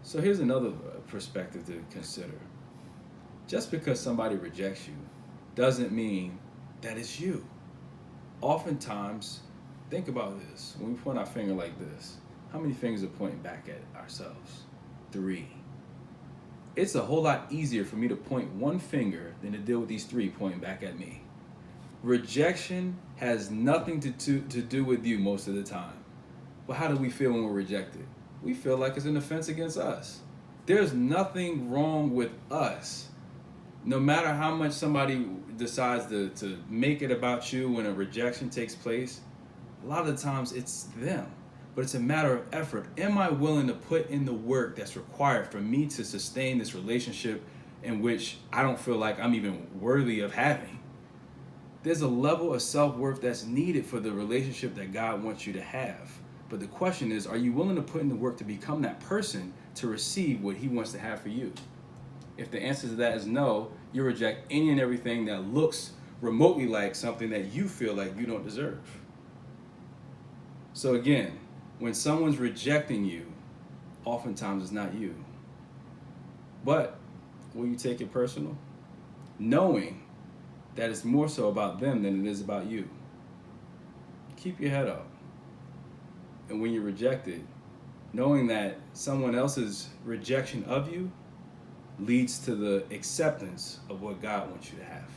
So here's another perspective to consider. Just because somebody rejects you doesn't mean that it's you. Oftentimes, think about this. When we point our finger like this, how many fingers are pointing back at ourselves? Three. It's a whole lot easier for me to point one finger than to deal with these three pointing back at me. Rejection has nothing to do with you most of the time. But how do we feel when we're rejected? We feel like it's an offense against us. There's nothing wrong with us. No matter how much somebody decides to make it about you when a rejection takes place, a lot of the times it's them. But it's a matter of effort. Am I willing to put in the work that's required for me to sustain this relationship in which I don't feel like I'm even worthy of having? There's a level of self-worth that's needed for the relationship that God wants you to have. But the question is, are you willing to put in the work to become that person to receive what he wants to have for you? If the answer to that is no, you reject any and everything that looks remotely like something that you feel like you don't deserve. So again, when someone's rejecting you, oftentimes it's not you. But will you take it personal? Knowing that it's more so about them than it is about you. Keep your head up. And when you're rejected, knowing that someone else's rejection of you leads to the acceptance of what God wants you to have.